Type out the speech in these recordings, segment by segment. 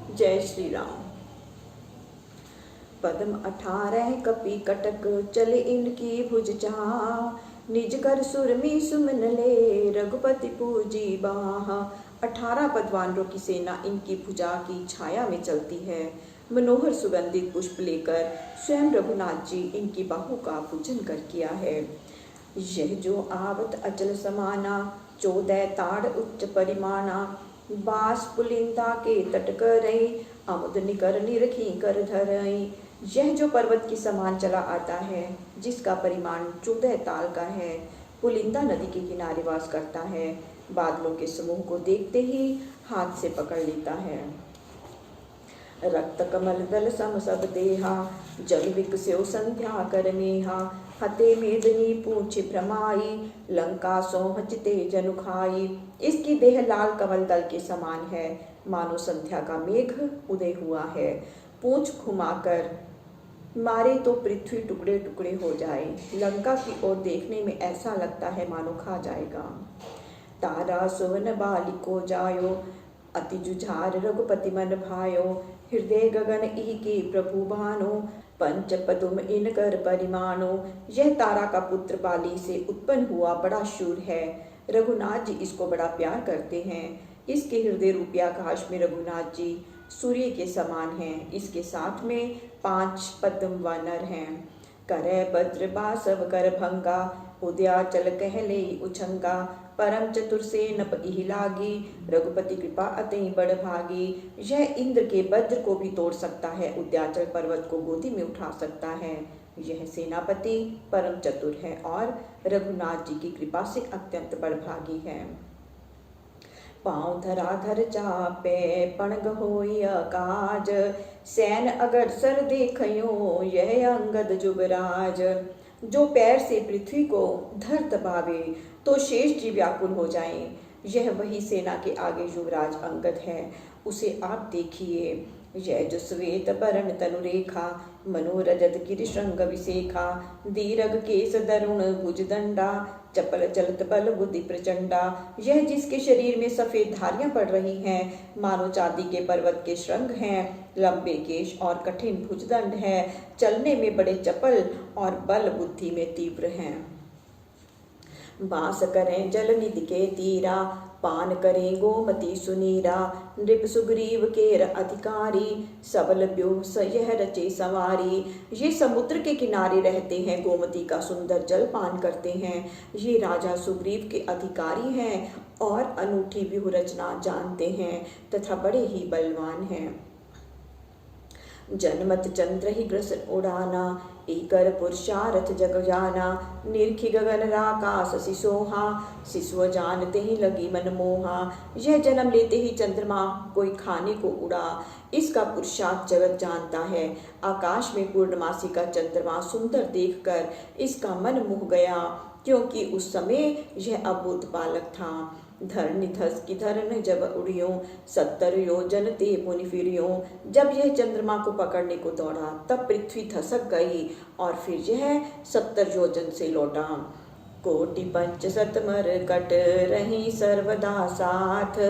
जय श्री राम। पद्म 18 कपि कटक चले इनकी भुज चाह, निज कर सुर में सुमन ले रघुपति पूजी बाह। 18 पदवानरों की सेना इनकी भुजा की छाया में चलती है। मनोहर सुगंधित पुष्प लेकर स्वयं रघुनाथ जी इनकी बाहु का पूजन कर किया है। यह जो आवत अचल समाना, 14 ताड़ उच्च परिमाणा, बास पुलिंदा के तट करई, अमुद निकर निरखी कर धरई। यह जो पर्वत के समान चला आता है, जिसका परिमाण 14 ताल का है, पुलिंदा नदी के किनारे वास करता है, बादलों के समूह को देखते ही हाथ से पकड़ लेता है। रक्त कमल दल सम सब देहा, जल विकस्यो संध्या कर नेहा। हते मेदनी पूछ भ्रमाई, लंका सोह चिते जनु खाई। इसकी देह लाल कमल दल के समान है, मानो संध्या का मेघ उदय हुआ है। पूंछ घुमाकर मारे तो पृथ्वी टुकड़े टुकड़े हो जाए। लंका की ओर देखने में ऐसा लगता है मानो खा जाएगा। तारा सुवन बालिको जायो, अति जुझार रघुपति मन भायो। हृदय गगन इहि प्रभु भानो, पंच पदुम इनकर परिमाणो। यह तारा का पुत्र बाली से उत्पन्न हुआ बड़ा शूर है। रघुनाथ जी इसको बड़ा प्यार करते हैं। इसके हृदय रूपी आकाश में रघुनाथ जी सूर्य के समान हैं। इसके साथ में 5 पद्म वानर हैं। करे वज्र बासव कर भंगा, उदयाचल कहले उछंगा। परम चतुर से नप इहि लागी, रघुपति कृपा अतई बड़ भागी। यह इंद्र के वज्र को भी तोड़ सकता है, उद्याचल पर्वत को गोदी में उठा सकता है। यह सेनापति परम चतुर है और रघुनाथ जी की कृपा से अत्यंत बड़भागी है। पाँव धराधर चापे पणग होई काज, सैन अग्रसर देखयो यह अंगद जुबराज। जो पैर से पृथ्वी को धर दबावे तो शेष जी व्याकुल हो जाएं। यह वही सेना के आगे युवराज अंगद है, उसे आप देखिए। यह जो श्वेत बरण तनु रेखा, मनोरजत गिरि श्रृंग विशेखा। दीर्घ केस दरुण भुज दंडा, चपल चलत बल बुद्धि प्रचंडा। यह जिसके शरीर में सफेद धारियां पड़ रही हैं, मानो चांदी के पर्वत के श्रृंग हैं। लंबे केश और कठिन भुजदंड है, चलने में बड़े चपल और बल बुद्धि में तीव्र हैं। बास करें जल निधि के तीरा, पान करें गोमती सुनीरा। नृप सुग्रीव केर अधिकारी, सबल व्यूह यह रचे सवारी। ये समुद्र के किनारे रहते हैं, गोमती का सुंदर जल पान करते हैं। ये राजा सुग्रीव के अधिकारी हैं और अनूठी व्यूह रचना जानते हैं तथा बड़े ही बलवान हैं। जनमत चंद्र ही ग्रसन उड़ाना, एकर पुरुषारथ जग जाना। निरखी गगन राकाश सिसोहा, सिसुअ जानते ही लगी मनमोहा। यह जन्म लेते ही चंद्रमा कोई खाने को उड़ा, इसका पुरुषार्थ जगत जानता है। आकाश में पूर्णमासी का चंद्रमा सुंदर देखकर इसका मन मुह गया, क्योंकि उस समय यह अबोध बालक था। धरनी धस की धरन जब उड़ियों, 70 योजन ते पुनि फिरियों। जब यह चंद्रमा को पकड़ने को दौड़ा तब पृथ्वी धसक गई और फिर यह 70 योजन से लौटा। कोटि पंच सतमर कट रही सर्वदा साथ,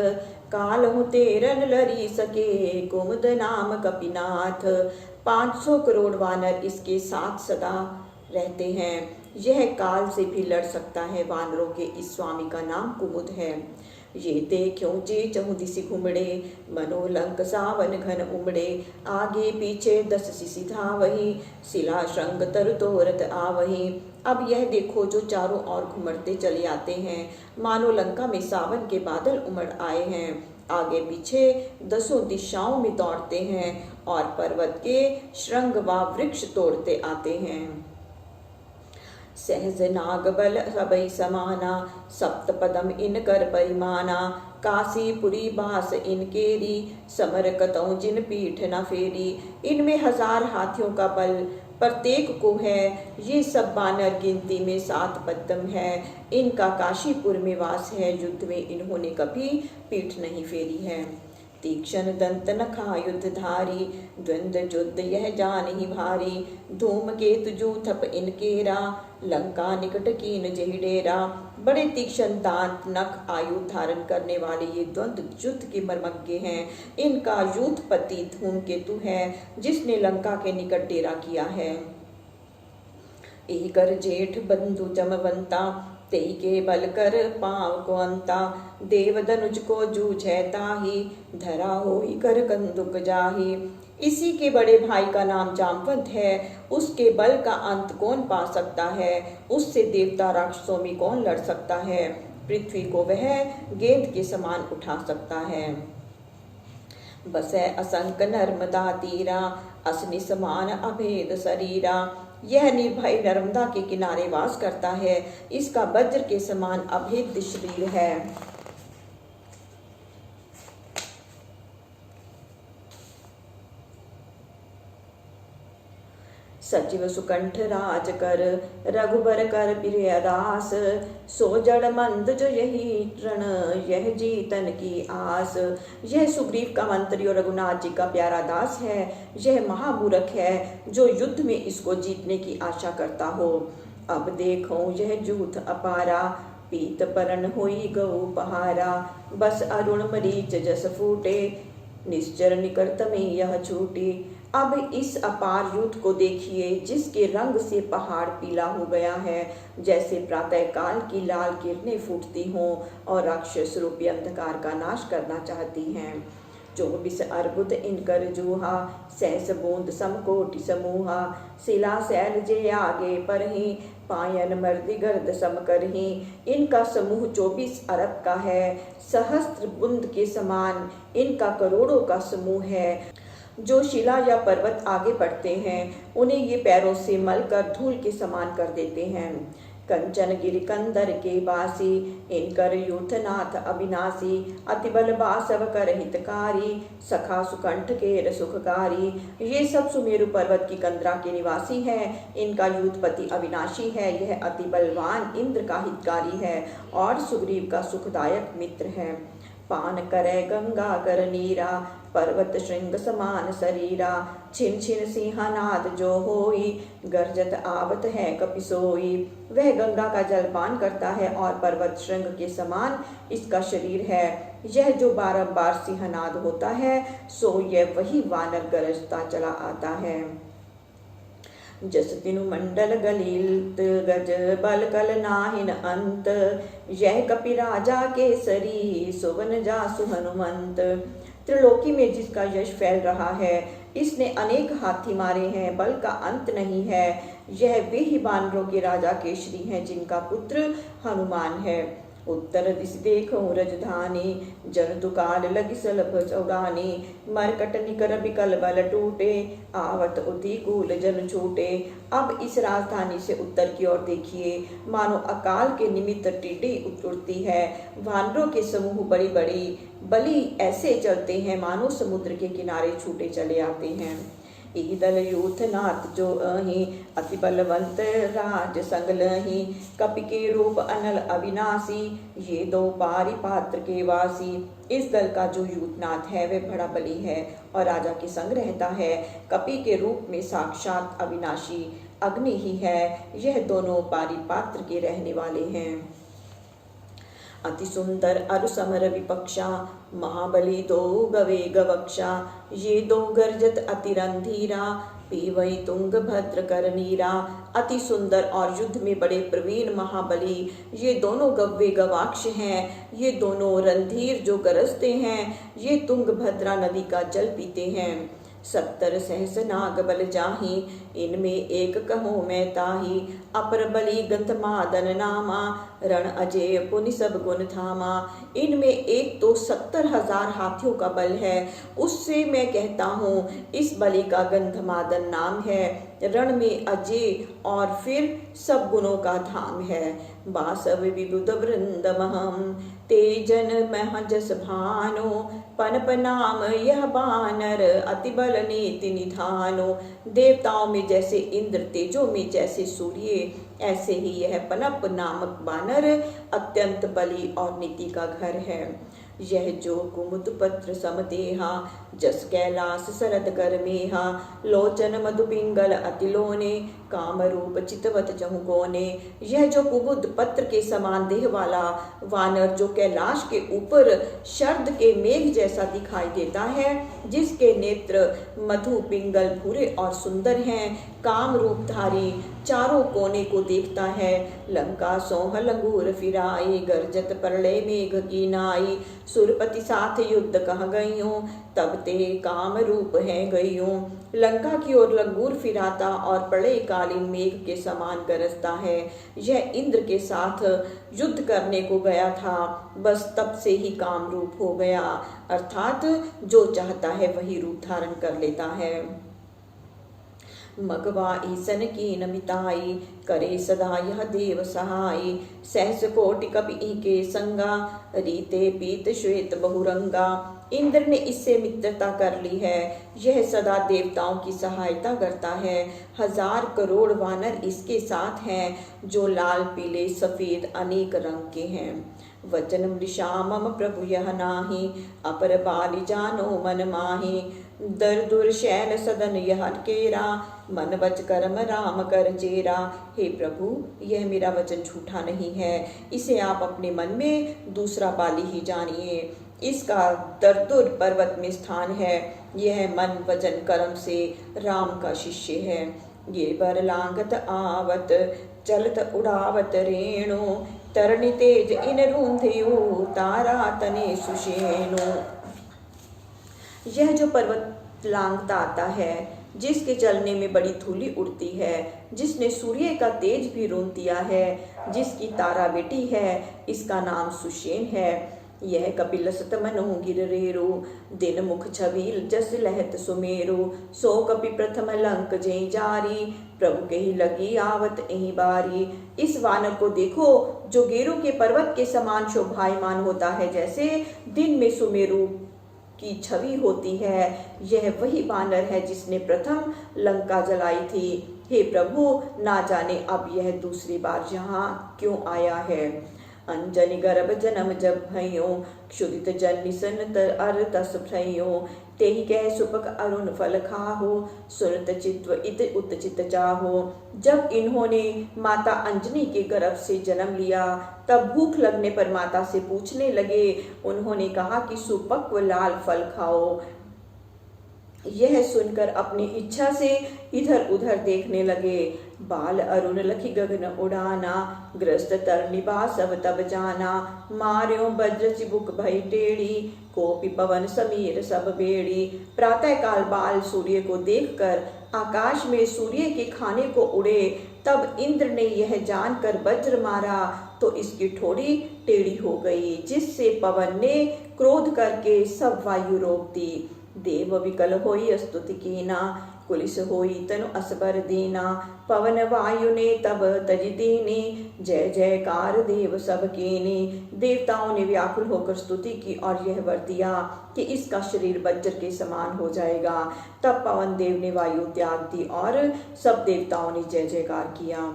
काल हूँ तेरन लरी सके कुमुद नाम कपिनाथ। 500 करोड़ वानर इसके साथ सदा रहते हैं। यह काल से भी लड़ सकता है। वानरों के इस स्वामी का नाम कुमुद है। ये देखो जे चहु दिशि घुमड़े, मनोलंक सावन घन उमड़े। आगे पीछे 10 सिसि धावही, शिला श्रृंग तरु तोरत आवही। अब यह देखो जो चारों ओर घुमड़ते चले आते हैं, मानो लंका में सावन के बादल उमड़ आए हैं। आगे पीछे 10 दिशाओं में दौड़ते हैं और पर्वत के श्रृंग व वृक्ष तोड़ते आते हैं। सहज नाग बल सबई समाना, सप्त पदम इनकर परिमाना। काशीपुरी बास इनकेरी, समर कतौ जिन पीठ न फेरी। इनमें 1000 हाथियों का बल प्रत्येक को है। ये सब बानर गिनती में 7 पद्म है। इनका काशीपुर में वास है। युद्ध में इन्होंने कभी पीठ नहीं फेरी है। तीक्ष्ण दंत नखा युद्धधारी, द्वंद्व युद्ध यह जान ही भारी। धूमकेतु जूथप इनकेरा, लंका निकट कीन जेहि डेरा। बड़े तीक्ष्ण दांत नख आयुध धारण करने वाले ये द्वंद्व युद्ध के मर्मज्ञ हैं। इनका यूथपति धूमकेतु है, जिसने लंका के निकट डेरा किया है। एकर जेठ बंधु जमवंता, तेई के बल कर पाँव को अंता। देव धनुज को जूझै ताहि, धरा होई कर कंदुक जाहि। इसी के बड़े भाई का नाम जामवंत है, उसके बल का अंत कौन पा सकता है। उससे देवता राक्षसों में कौन लड़ सकता है। पृथ्वी को वह गेंद के समान उठा सकता है। बसै असंक नर्मदा तीरा, असनि समान अभेद शरीरा। यह निर्भय नर्मदा के किनारे वास करता है, इसका वज्र के समान अभेद्य शरीर है। सचिव सुकंठ राज कर, रघुबर कर प्रियदास। सो जड़ मंद जो यही रण, यह जीतन की आस। यह सुग्रीव का मंत्री और रघुनाथ जी का प्यारा दास है। यह महामूर्ख है जो युद्ध में इसको जीतने की आशा करता हो। अब देखो यह जूथ अपारा, पीत परन होई गौ पहारा। बस अरुण मरीच जस फूटे, निश्चर निकट में यह छूटी। अब इस अपार युद्ध को देखिए, जिसके रंग से पहाड़ पीला हो गया है, जैसे प्रातः काल की लाल किरणें फूटती हों और राक्षस रूपी अंधकार का नाश करना चाहती हैं। 24 अर्बुद इनकर जूहा, सहस बूंद समकोटि समूहा। शिला शैल जे आगे परहि, पायन मर्दि गर्द सम करहि। इनका समूह 24 अरब का है, सहस्त्र बूंद के समान इनका करोड़ों का समूह है। जो शिला या पर्वत आगे बढ़ते हैं, उन्हें ये पैरों से मलकर धूल के समान कर देते हैं। कंचन गिरि कंदर के बासी, इनकर यूथनाथ अविनाशी। अति बल बासव कर हितकारी, सखा सुकंठ के सुखकारी। ये सब सुमेरु पर्वत की कंदरा के निवासी हैं। इनका यूथपति अविनाशी है। यह अति बलवान इंद्र का हितकारी है और सुग्रीव का सुखदायक मित्र है। पान करे गंगा कर नीरा, पर्वत श्रृंग समान शरीरा। छिन छिन सिंहनाद जो होई, गर्जत आवत है कपि सोई। वह गंगा का जल पान करता है और पर्वत श्रृंग के समान इसका शरीर है। यह जो बारंबार सिंहनाद होता है, सो यह वही वानर गरजता चला आता है। जस तिनु मंडल गलित, गज बल कल नाहिन अंत। यह कपि राजा केसरी, सुवन जासु हनुमंत। त्रिलोकी में जिसका यश फैल रहा है, इसने अनेक हाथी मारे हैं, बल का अंत नहीं है। यह वे ही वानरों के राजा केसरी हैं, जिनका पुत्र हनुमान है। उत्तर दिश देखो रजधानी, जन दुकाल लगी सलभ चौगानी। मरकट निकर बिकल बल टूटे, आवत उति कूल जन छूटे। अब इस राजधानी से उत्तर की ओर देखिए, मानो अकाल के निमित्त टिड्डी उड़ती है। वानरों के समूह बड़ी बड़ी बलि ऐसे चलते हैं, मानो समुद्र के किनारे छूटे चले आते हैं। इहि दल यूथनाथ जो अहि, अति बलवंत राज संग लहि। कपि के रूप अनल अविनाशी, ये दो पारी पात्र के वासी। इस दल का जो यूथनाथ है वह बड़ा बली है और राजा के संग रहता है। कपि के रूप में साक्षात अविनाशी अग्नि ही है। यह दोनों पारी पात्र के रहने वाले हैं। अति सुंदर अरु समर विपक्षा, महाबली दो गवे गवक्षा। ये दो गर्जत अति रणधीरा, पीवई तुंग भद्र कर नीरा। अति सुंदर और युद्ध में बड़े प्रवीण महाबली ये दोनों गव्वे गवाक्ष हैं। ये दोनों रणधीर जो गरजते हैं, ये तुंग भद्रा नदी का जल पीते हैं। 70 सहस नाग बल जाहि, इनमें एक कहो मैं ताहि। अपर बलि गंधमादन नामा, रण अजय पुनि सब गुण थामा। इनमें एक तो 70,000 हाथियों का बल है, उससे मैं कहता हूँ इस बलि का गंधमादन नाम है। रण में अजय और फिर सब गुणों का धाम है। बासव विबुध वृंदमहम, तेजन मह जस भानो। पनप नाम यह बानर, अति बल नीति निधानो। देवताओं में जैसे इंद्र, तेजों में जैसे सूर्य, ऐसे ही यह पनप नामक बानर अत्यंत बली और नीति का घर है। यह जो कुमुद पत्र समदेहा जस कैलाश सरद कर मेहा लोचन मधु पिंगल अति लोने काम रूप चितवत चहु कोने। यह जो कुमुद पत्र के समान देह वाला वानर जो कैलाश के ऊपर शरद के मेघ जैसा दिखाई देता है, जिसके नेत्र मधु पिंगल भूरे और सुंदर हैं, काम रूपधारी चारों कोने को देखता है। लंका सोह लंगूर फिराई गरजत प्रलय मेघ की नाई सुरपति साथ युद्ध कह गईयों तब ते काम रूप है गईयों। लंका की ओर लंगूर फिराता और प्रलयकालीन मेघ के समान गरजता है। यह इंद्र के साथ युद्ध करने को गया था, बस तब से ही काम रूप हो गया, अर्थात जो चाहता है वही रूप धारण कर लेता है। मगवा ईसन की नमिताई करे सदा यह देव सहाय सहस कोटि कपि के संगा रीते पीत श्वेत बहुरंगा। इंद्र ने इससे मित्रता कर ली है, यह सदा देवताओं की सहायता करता है। 1000 करोड़ वानर इसके साथ हैं जो लाल पीले सफेद अनेक रंग के हैं। वचन मृषा मम प्रभु यह नाही अपर बाली जानो मन माही दर दुर शैल सदन यह केरा मन बच कर्म राम कर चेरा। हे प्रभु, यह मेरा वचन झूठा नहीं है, इसे आप अपने मन में दूसरा बाली ही जानिए। इसका दरदुर पर्वत में स्थान है, यह मन वचन कर्म से राम का शिष्य है। ये बर लांगत आवत चलत उड़ावत रेणु तरनि तेज इन रूंधियो तारा तने सुषेणु। यह जो पर्वत लांघता आता है, जिसके चलने में बड़ी धूलि उड़ती है, जिसने सूर्य का तेज भी रोन दिया है, जिसकी तारा बेटी है, इसका नाम सुषेण है। यह कपिल सत मनु गिर रेरो दिन मुख छबील जस लहत सुमेरो सो कपि प्रथम लंक जय जारी प्रभु के ही लगी आवत एही बारी। इस वानर को देखो जो गेरू के पर्वत के समान शोभायमान होता है, जैसे दिन में सुमेरु की छवि होती है। यह वही वानर है जिसने प्रथम लंका जलाई थी। हे प्रभु, ना जाने अब यह दूसरी बार यहाँ क्यों आया है। अंजनि गर्भ जन्म जब भयो क्षुदित जन निसन अर तस भयो तेहि कह सुपक अरुण फल खाहो सुनत चित्व इत उतचित चाहो। जब इन्होंने माता अंजनी के गर्भ से जन्म लिया, तब भूख लगने पर माता से पूछने लगे। उन्होंने कहा कि सुपक्व लाल फल खाओ। यह सुनकर अपनी इच्छा से इधर उधर देखने लगे। बाल अरुण लखी गगन उड़ाना ग्रस्त तरनिभा सब तब जाना मार्यो वज्र चिबुक भई टेढ़ी कोपि पवन समीर सब बेड़ी। प्रातः काल बाल सूर्य को देखकर आकाश में सूर्य के खाने को उड़े। तब इंद्र ने यह जानकर वज्र मारा तो इसकी ठोड़ी टेढ़ी हो गई, जिससे पवन ने क्रोध करके सब वायु रोक दी। देव विकल होई स्तुति कीना कुलिस होई तनु असबर दीना पवन वायु ने तब तज दीनी जय जयकार देव सब कीनी। देवताओं ने व्याकुल होकर स्तुति की और यह वर दिया कि इसका शरीर वज्र के समान हो जाएगा। तब पवन देव ने वायु त्याग दी और सब देवताओं ने जय जयकार किया।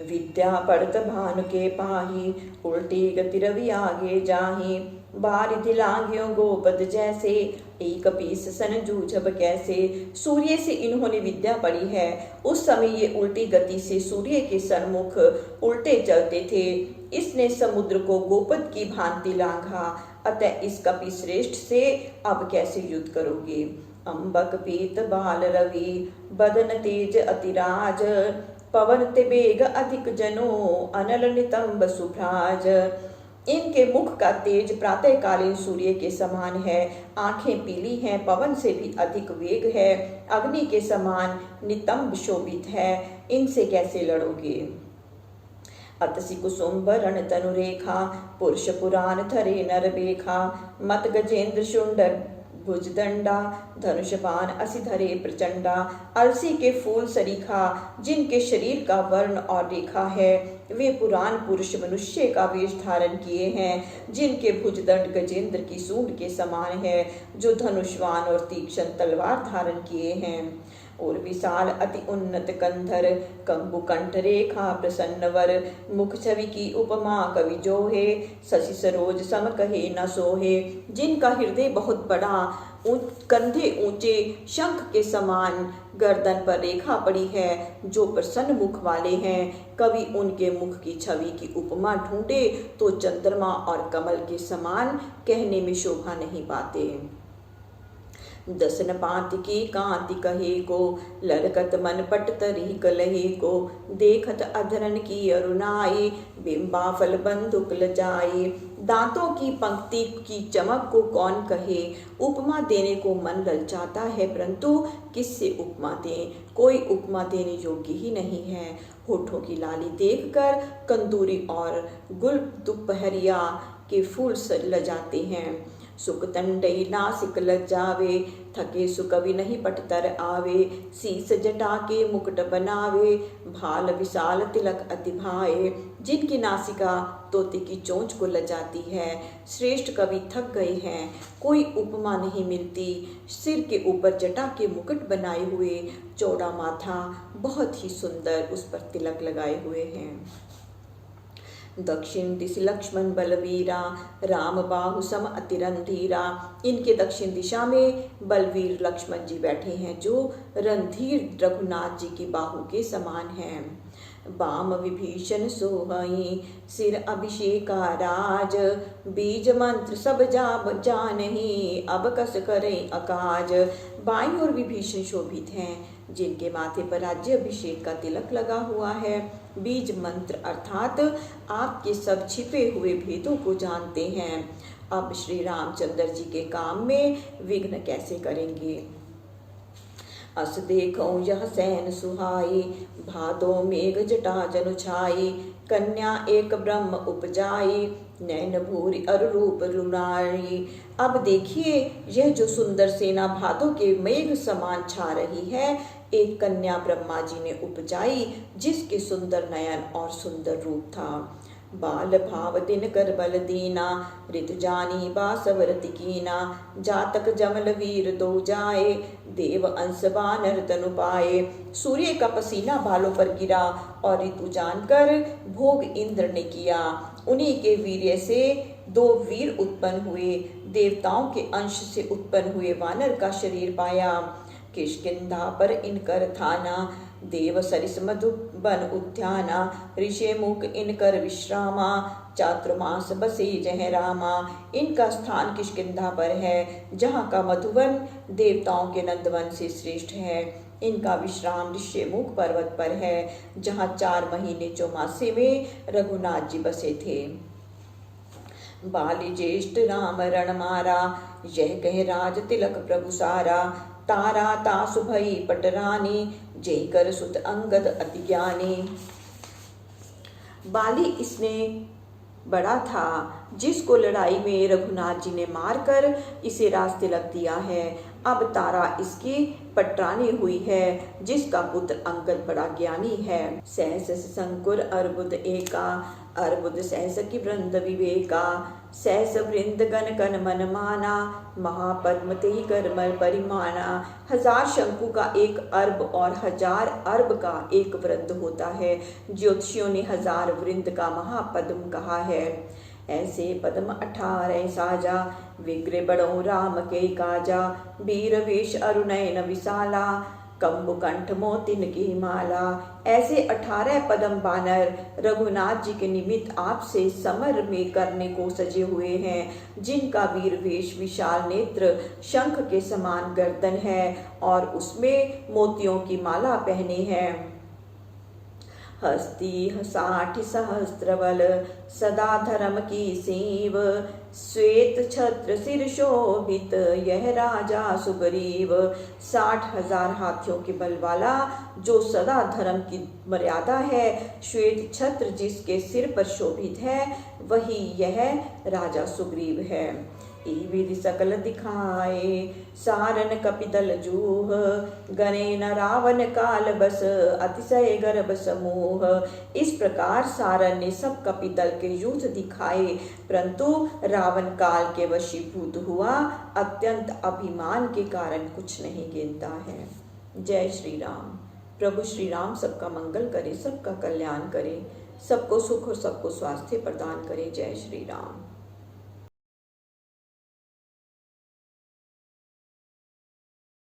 विद्या पढ़त भानु के पाही उल्टी गति रवि आगे जाही बारिधि लांघ्यो गोपद जैसे एक पीस सन जूझब कैसे। सूर्य से इन्होंने विद्या पढ़ी है। उस समय ये उल्टी गति से सूर्य के सन्मुख उल्टे चलते थे। इसने समुद्र को गोपद की भांति लांघा, अतः इस कपि श्रेष्ठ से अब कैसे युद्ध करोगे। अम्बक पीत बाल रवि बदन तेज अतिराज पवन ते बेग अधिक जनो अनल नितंब सुभ्राज। इनके मुख का तेज प्रातःकालीन सूर्य के समान है, आंखें पीली हैं, पवन से भी अधिक वेग है, अग्नि के समान नितंब शोभित है। इनसे कैसे लड़ोगे। अतसि कुसुम्भ रण तनु रेखा पुरुष पुराण धरे नर बेखा मत गजेंद्र शुंड भुजदंडा धनुष बाण असि धरे प्रचंडा। अलसी के फूल सरीखा जिनके शरीर का वर्ण और रेखा है, वे पुराण पुरुष मनुष्य का वेश धारण किए हैं, जिनके भुजदंड गजेंद्र की सूंड के समान है, जो धनुष्वान और तीक्ष्ण तलवार धारण किए हैं। और विशाल अति उन्नत कंधर, कंबु कंठ रेखा प्रसन्नवर, मुख छवि की उपमा कवि जोहे, शशि सरोज सम कहे न सोहे। जिनका हृदय बहुत बड़ा, कंधे ऊंचे शंख के समान, गर्दन पर रेखा पड़ी है, जो प्रसन्न मुख वाले हैं। कवि उनके मुख की छवि की उपमा ढूंढे तो चंद्रमा और कमल के समान कहने में शोभा नहीं पाते। दसन पात की कांति कहे को, ललकत मन पट तरी कलहे को, देखत अधरन की अरुणाई, बिंबा फल बंधुक लजाए। दांतों की पंक्ति की चमक को कौन कहे, उपमा देने को मन ललचाता है, परंतु किससे उपमा दें, कोई उपमा देने योग्य ही नहीं है। होठों की लाली देखकर कंदूरी और गुल दोपहरिया के फूल लजाते हैं। सुख तंडई नासिक लज्जावे, थके सुकवि नहीं पटतर आवे। शीस जटा के मुकुट बनावे, भाल विशाल तिलक अति भाए। जिनकी नासिका तोते की चोंच को लजाती है, श्रेष्ठ कवि थक गए हैं, कोई उपमा नहीं मिलती। सिर के ऊपर जटा के मुकुट बनाए हुए, चौड़ा माथा, बहुत ही सुंदर उस पर तिलक लगाए हुए हैं। दक्षिण दिश लक्ष्मण बलवीरा, राम बाहु सम अति रणधीरा। इनके दक्षिण दिशा में बलवीर लक्ष्मण जी बैठे हैं, जो रणधीर रघुनाथ जी की बाहु के समान हैं। बाम विभीषण सोहई, सिर अभिषेका राज। बीज मंत्र सब जानहि, अब कस करें अकाज। बाईं ओर विभीषण शोभित हैं, जिनके माथे पर राज्य अभिषेक का तिलक लगा हुआ है। बीज मंत्र अर्थात आपके सब छिपे हुए भेदों को जानते हैं। अब श्री रामचंद्र जी के काम में विघ्न कैसे करेंगे। अस देखो यह सैन सुहाई, भादो मेघ जटा जनु छाई। कन्या एक ब्रह्म उपजाई, नैन भूरि अरु रूप रुणाई। अब देखिए यह जो सुंदर सेना भादों के मेघ समान छा रही है, एक कन्या ब्रह्मा जी ने उपजाई, जिसके सुंदर नयन और सुंदर रूप था। बाल भाव दिन कर बल दीना, ऋतु जानी बासवरति कीना। जातक जमल वीर दो जाए, देव अंश बानर तनु पाए। सूर्य का पसीना बालों पर गिरा और ऋतु जानकर भोग इंद्र ने किया। उन्हीं के वीर्य से दो वीर उत्पन्न हुए, देवताओं के अंश से उत्पन्न हुए वानर का शरीर पाया। किष्किंधा पर इनकर थाना, देव सरिस मधुबन उद्याना। ऋषि मुख इनकर विश्रामा, चातुर्मास बसे जह रामा। इनका स्थान किष्किंधा पर है, जहाँ का मधुवन देवताओं के नंदवन से श्रेष्ठ है। इनका विश्राम ऋष्यमुख पर्वत पर है, जहाँ 4 महीने चौमासे में रघुनाथ जी बसे थे। बाली ज्येष्ठ राम रण मारा, यह कह राज तिलक प्रभु सारा। तारा तासु भई पटरानी, जय कर सुत अंगद अति ज्ञानी। बाली इसने बड़ा था, जिसको लड़ाई में रघुनाथ जी ने मारकर इसे राज तिलक दिया है। अब तारा इसकी पटरानी हुई है, जिसका पुत्र अंगद बड़ा ज्ञानी है। सहस संकुर अर्बुद एका, अर्बुद सहस की वृंद विवेका। सहस वृंद गण कन मन माना, महापद्म तेहि कर मर परिमाना। 1000 शंकु का एक अर्ब और 1000 अर्ब का एक वृंद होता है। ज्योतिषियों ने 1000 वृंद का महापद्म कहा है। ऐसे पद्म 18 साजा, विग्रह बड़ो राम के काजा। वीर वेश अरुणयन विशाला, कंबु कंठ मोतिन की माला। ऐसे 18 पद्म बानर रघुनाथ जी के निमित्त आपसे समर में करने को सजे हुए हैं, जिनका वीर वेश विशाल नेत्र, शंख के समान गर्दन है और उसमें मोतियों की माला पहने हैं। हस्ती 60 सहस्त्र बल, सदा धर्म की सीव। श्वेत छत्र सिर शोभित, यह राजा सुग्रीव। 60,000 हाथियों के बल वाला, जो सदा धर्म की मर्यादा है, श्वेत छत्र जिसके सिर पर शोभित है, वही यह राजा सुग्रीव है। विधि सकल दिखाए, सारन कपिदल जूह। गणे न रावण काल बस, अतिशय गर्भ समूह। इस प्रकार सारन ने सब कपिदल के युद्ध दिखाए, परंतु रावण काल के वशीभूत हुआ, अत्यंत अभिमान के कारण कुछ नहीं गिनता है। जय श्री राम। प्रभु श्री राम सबका मंगल करे, सबका कल्याण करे, सबको सुख और सबको स्वास्थ्य प्रदान करे। जय श्री राम।